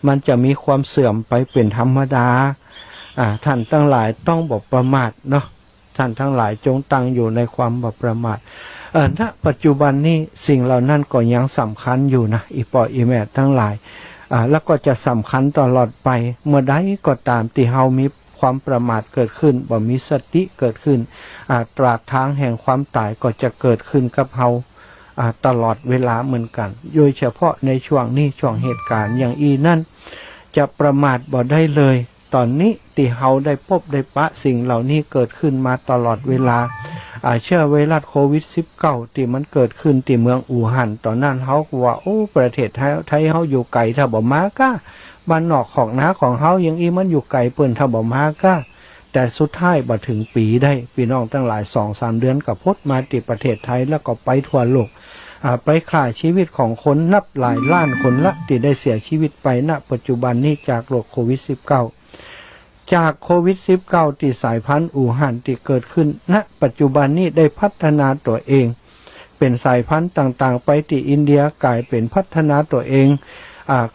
มันจะมีความเสื่อมไปเป็นธรรมดาท่านทั้งหลายต้องบ่ประมาทเนาะท่านทั้งหลายจงตั้งอยู่ในความบ่ประมาทณปัจจุบันนี้สิ่งเหล่านั้นก็ยังสำคัญอยู่นะอีปออีแม่ทั้งหลายแล้วก็จะสำคัญตลอดไปเมื่อใดก็ตามที่เฮามีความประมาทเกิดขึ้นบ่มีสติเกิดขึ้นตราทางแห่งความตายก็จะเกิดขึ้นกับเฮาตลอดเวลาเหมือนกันโดยเฉพาะในช่วงนี้ช่วงเหตุการณ์อย่างนั่นจะประมาทบ่ได้เลยตอนนี้ที่เฮาได้พบได้ปะสิ่งเหล่านี้เกิดขึ้นมาตลอดเวลาเชื้อไวรัสโควิด -19 ที่มันเกิดขึ้นที่เมืองอู่ฮั่นตอนนั้นเฮาว่าโอ้ประเทศไทยเฮาอยู่ไกลถ้าบ่มาก้าบ้านนอกของนาของเฮายังมันอยู่ไกลเปิ้นถ้าบ่มาก้าแต่สุดท้ายบ่ถึงปีได้พี่น้องทั้งหลาย 2-3 เดือนก็พ้นมาที่ประเทศไทยแล้วก็ไปทั่วโลกไปฆ่าชีวิตของคนนับหลายล้านคนละที่ได้เสียชีวิตไปณปัจจุบันนี้จากโรคโควิด -19จากโควิด -19 ที่สายพันธุ์อู่ฮั่นที่เกิดขึ้นณปัจจุบันนี้ได้พัฒนาตัวเองเป็นสายพันธุ์ต่างๆไปที่อินเดียกลายเป็นพัฒนาตัวเอง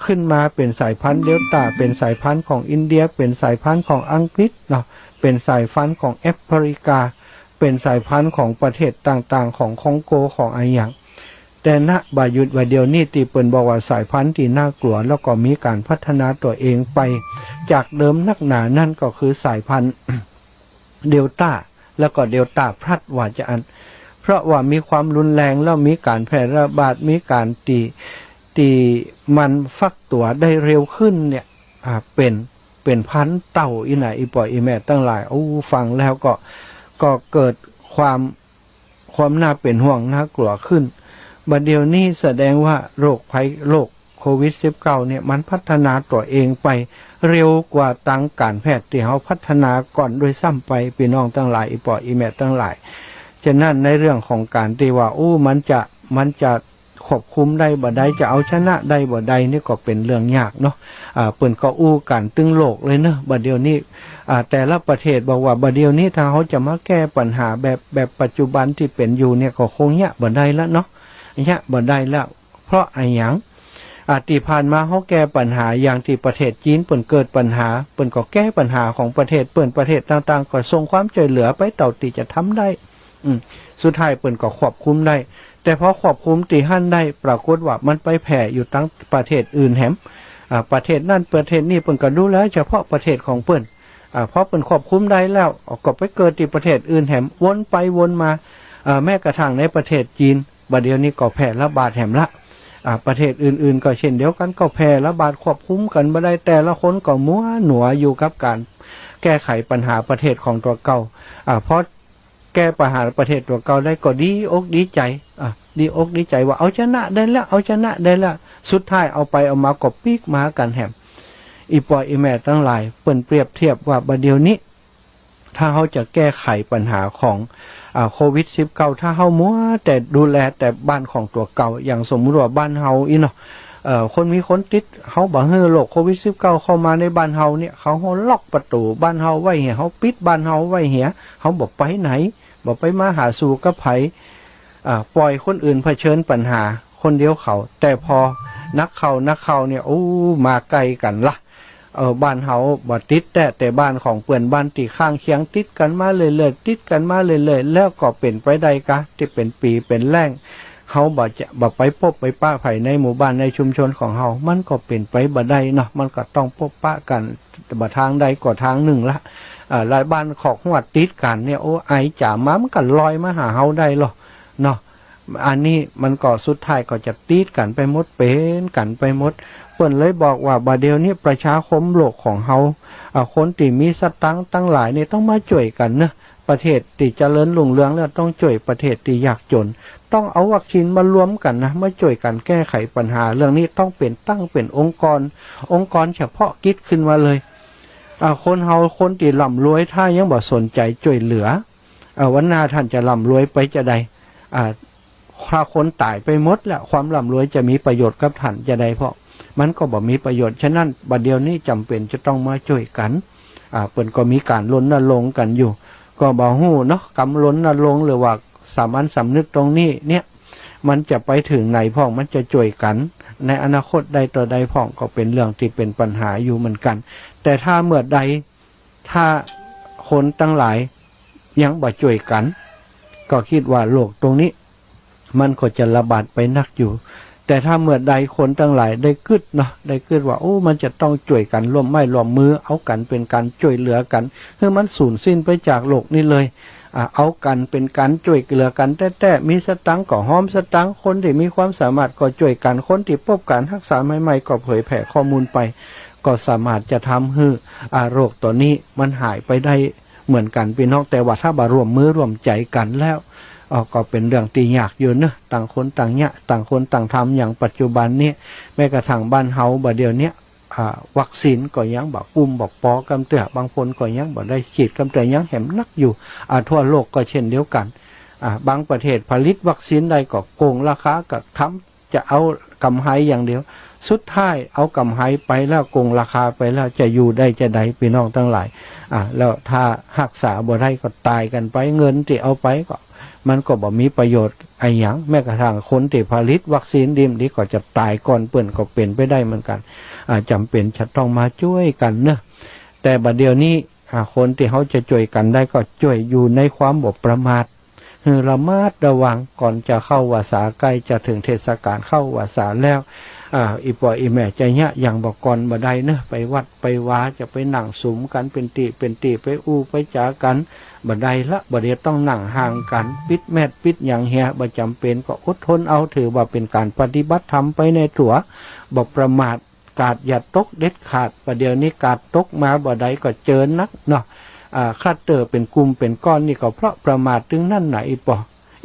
ขึ้นมาเป็นสายพันธุ์เดลต้าเป็นสายพันธุ์ของอินเดียเป็นสายพันธุ์ของอังกฤษเนาะเป็นสายพันธุ์ของแอฟริกาเป็นสายพันธุ์ของประเทศต่างๆของคองโกของอะไรอย่าง แต่ณบายุดว่าเดียวนี้ตีเปิ่นบอกว่าสายพันธุ์ที่น่ากลัวแล้วก็มีการพัฒนาตัวเองไปจากเดิมนักหนานั่นก็คือสายพันธุ์ เดลต้าแล้วก็เดลต้าพลัดว่าจะอันเพราะว่ามีความรุนแรงแล้วมีการแพร่ระบาดมีการตีมันฟักตัวได้เร็วขึ้นเนี่ยเป็นพันเต่าอีไหนอีปอยอีแม่ตั้งหลายฟังแล้วก็เกิดความน่าเป็นห่วงน่ากลัวขึ้นบัดเดี๋ยวนี้แสดงว่าโรคโควิด -19 เนี่ยมันพัฒนาตัวเองไปเร็วกว่าทางการแพทย์ที่เขาพัฒนาก่อนโดยซ้ำไปพี่น้องตั้งหลายอีปอยอีแม่ตั้งหลายฉะนั้นในเรื่องของการที่ว่ามันจะควบคุมได้บ่ได้จะเอาชนะได้บ่ได้นี่ก็เป็นเรื่องยากเนาะเปิ่นก็กันตึงโลกเลยเนาะบัดเดี๋ยวนี้แต่ละประเทศบอกว่าบัดเดี๋ยวนี้ถ้าเขาจะมาแก้ปัญหาแบบปัจจุบันที่เป็นอยู่เนี่ยก็คงยะบ่ได้แล้วเนาะยะบ่ได้แล้วเพราะไอ้หยังที่ผ่านมาเขาแก้ปัญหาอย่างที่ประเทศจีนเปิ่นเกิดปัญหาเปิ่นก็แก้ปัญหาของประเทศเปิ่นประเทศต่างๆก็ส่งความช่วยเหลือไปเต่าที่จะทำได้สุดท้ายเปิ่นก็ควบคุมได้แต่พอควบคุมตีหั่นได้ปรากฏว่ามันไปแผ่อยู่ทั้งประเทศอื่นแหมประเทศนั่นประเทศนี้เปิ่นก็ดูแลเฉพาะประเทศของเปิ่นเพราะเปิ่นควบคุมได้แล้วก็ไปเกิดที่ประเทศอื่นแหมวนไปวนมาแม้กระทั่งในประเทศจีนบัดเดี๋ยวนี้ก็แพร่ระบาดแหมละประเทศอื่นๆก็เช่นเดียวกันก็แพร่ระบาดควบคุมกันบ่ได้แต่ละคนก็มัวหนัวอยู่กับการแก้ไขปัญหาประเทศของตัวเก่าเพราะแก้ปัญหาประเทศตัวเก่าได้ก็ดีอกดีใจดีอกดีใจว่าเอาชนะได้แล้วเอาชนะได้แล้วสุดท้ายเอาไปเอามาก็ปีกมากันแหมอีปอยอีแม่ทั้งหลายเปิ่นเปรียบเทียบว่าบัดเดี๋ยวนี้ถ้าเขาจะแก้ไขปัญหาของโควิด -19 ถ้าเขามัวแต่ดูแลแต่บ้านของตัวเก่าอย่างสมมุติว่าบ้านเฮาเนาะคนมีคนติดเขาบ่ให้โรคโควิด -19 เข้ามาในบ้านเฮาเนี่ยเขาล็อกประตูบ้านเฮาไว้เหี่ยเขาปิดบ้านเฮาไว้เหี่ยเขาบ่ไปไหนบ่ไปมาหาสู่กับไผปล่อยคนอื่นเผชิญปัญหาคนเดียวเขาแต่พอนักเข้าเนี่ยมาไกลกันละบ้านเฮาบ่ติดแต่บ้านของเปื่อนบ้านตีข้างเคียงติดกันมาเรื่อยๆติดกันมาเรื่อยๆแล้วก็เป็นไปได้กะที่เป็นปีเป็นแล้งเฮาบ่ไปพบไปป้าไผในหมู่บ้านในชุมชนของเฮามันก็เป็นไปบ่ได้เนาะมันก็ต้องพบปะกันบ่ทางใดก็ทางหนึ่งละหลายบ้านของหัวติดกันเนี่ยไอจ๋ามามันก็ลอยมาหาเฮาได้หรอเนาะอันนี้มันก็สุดท้ายก็จะติดกันไปหมดเป็นกันไปหมดเพิ่นเลยบอกว่าบัดเดี๋ยวนี้ประชาคมโลกของเฮาคนที่มีสตังค์ตั้งหลายนี่ต้องมาช่วยกันนะประเทศที่เจริญรุ่งเรืองแล้วต้องช่วยประเทศที่ยากจนต้องเอาวัคซีนมารวมกันนะมาช่วยกันแก้ไขปัญหาเรื่องนี้ต้องเป็นองค์กรเฉพาะกิจขึ้นมาเลยคนเฮาคนที่ร่ำรวยถ้ายังบ่สนใจช่วยเหลือวันหน้าท่านจะร่ำรวยไปจะได้ถ้าคนตายไปหมดแล้วความร่ำรวยจะมีประโยชน์กับท่านจะได้เพราะมันก็บ่มีประโยชน์ฉะนั้นบัดเดี๋ยวนี้จำเป็นจะต้องมาช่วยกันเพิ่นก็มีการรณรงค์กันอยู่ก็บ่ฮู้เนาะกำรณรงค์หรือว่าสามัญสำนึกตรงนี้เนี่ยมันจะไปถึงไหนพ่องมันจะช่วยกันในอนาคตใดต่อใดพ่องก็เป็นเรื่องที่เป็นปัญหาอยู่เหมือนกันแต่ถ้าเมื่อใดถ้าคนตั้งหลายยังบ่ช่วยกันก็คิดว่าโลกตรงนี้มันก็จะระบาดไปนักอยู่แต่ถ้าเมื่อใดคนทั้งหลายได้กึดเนาะได้กึดว่ามันจะต้องช่วยกันร่วมไม้ร่วมมือเอากันเป็นการช่วยเหลือกันคือมันสูญสิ้นไปจากโลกนี้เลยเอากันเป็นการช่วยเหลือกันแต่มีสตังค์ก็หอมสตังค์คนที่มีความสามารถก็ช่วยกันคนที่พบการรักษาใหม่ๆก็เผยแผ่ข้อมูลไปก็สามารถจะทำให้โรคตัวนี้มันหายไปได้เหมือนกันพี่น้องแต่ว่าถ้าบ่ร่วมมือร่วมใจกันแล้วก็เป็นเรื่องที่ยากอยู่นะต่างคนต่างเนี่ยต่างคนต่างทำอย่างปัจจุบันนี้แม้กระทั่งบ้านเฮาบ่เดี๋ยวนี้วัคซีนก็ยังบ่กุมบ่ปอกำเตือบางคนก็ยังบ่ได้ฉีดกำเตือยังแหมนักอยู่ทั่วโลกก็เช่นเดียวกันบางประเทศผลิตวัคซีนใดก็โกงราคาก็ทำจะเอากำไรอย่างเดียวสุดท้ายเอากำไรไปแล้วโกงราคาไปแล้วจะอยู่ได้จะใดพี่น้องทั้งหลายแล้วถ้ารักษาบ่ได้ก็ตายกันไปเงินที่เอาไปก็มันก็บ่มีประโยชน์ไอ้หยังแม้กระทั่งคนที่ผลิตวัคซีนดีก็จะตายก่อนเปิ้นก็เป็นไปได้เหมือนกันจำเป็นจะต้องมาช่วยกันเนอะแต่บัดเดี๋ยวนี้คนที่เขาจะช่วยกันได้ก็ช่วยอยู่ในความบ่ประมาท ระมัดระวังก่อนจะเข้าวาสาใกล้จะถึงเทศกาลเข้าวาสาแล้วอีปออีแม่ใจเนี้ยอย่างบอกก่อนบ่ได้เนอะไปวัดไปวาจะไปนั่งสุมกันเป็นตีไปอู้ไปจากันบ่ได้ละบ่เดียวต้องนั่งห่างกันปิดแมทปิดอย่างเฮียบ่จำเป็นก็อดทนเอาถือว่าเป็นการปฏิบัติธรรมไปในตัวบ่ประมาทกาดอย่าตกเด็ดขาดประเดี๋ยวนี้กาดตกมาบ่ได้ก็เจอนักเนาะคลัดเตอร์เป็นกลุ่มเป็นก้อนนี่ก็เพราะประมาทถึงนั่นไหนอีปอ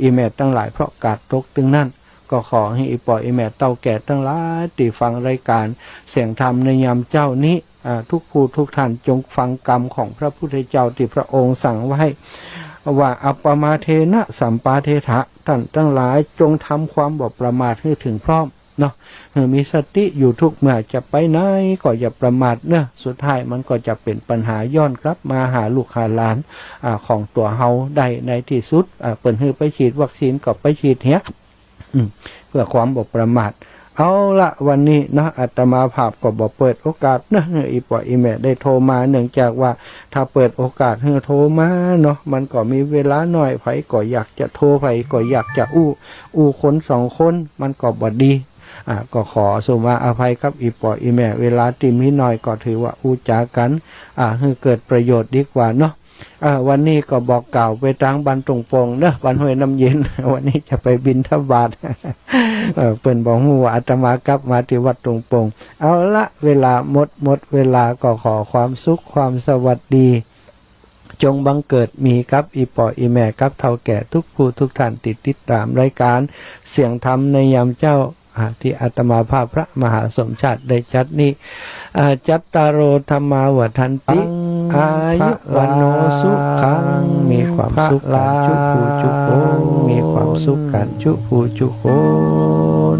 อีแม่ตั้งหลายเพราะกาดตกถึงนั่นก็ขอให้อีปออีแม่เต้าแก่ทั้งหลายที่ฟังรายการเสียงธรรมในยามเจ้านี้ทุกผู้ทุกท่านจงฟังกรรมของพระพุทธเจ้าที่พระองค์สั่งไว้ว่าอัปปมาเทนะสัมปาเทถะท่านทั้งหลายจงทำความบ่ประมาทให้ถึงพร้อมเนาะมีสติอยู่ทุกเมื่อจะไปไหนก็อย่าประมาทเนอะสุดท้ายมันก็จะเป็นปัญหาย้อนกลับมาหาลูกหาหลานของตัวเฮาได้ในที่สุดเปิ่นฮือไปฉีดวัคซีนก็ไปฉีดเหี้ยเพื่อความบ่ประมาทเอาละวันนี้นะอาตมาภาพก็บอกเปิดโอกาสนะอีปออีแม่ได้โทรมาเนื่องจากว่าถ้าเปิดโอกาสให้โทรมาเนาะมันก็มีเวลาหน่อยไผก็อยากจะโทรไผก็อยากจะอู้คนสองคนมันก็บ่ดีก็ขอสมาอภัยครับอีปออีแม่เวลาที่มีน้อยก็ถือว่าอู้จากันให้เกิดประโยชน์ดีกว่าเนาะวันนี้ก็บอกกล่าวไปทางบันตรงปงเนอะบันห้วยน้ำเย็น วันนี้จะไปบิณฑบาต เปิ่นบอกฮู้ว่าอาตมากลับมาที่วัดตรงปงเอาละเวลาหมดเวลาก็ขอความสุขความสวัสดีจงบังเกิดมีครับอีปออีแม่ครับเฒ่าแก่ทุกผู้ทุกท่านติดตามรายการเสียงธรรมในยามเจ้าที่อาตมาภาพพระมหาสมชาติได้จัดนี้จัตตารโอธรรมาวัฏันติอายุวันโนสุขังมีความสุขกันจุผู้จุโคนมีความสุขกันจุผู้จุโคน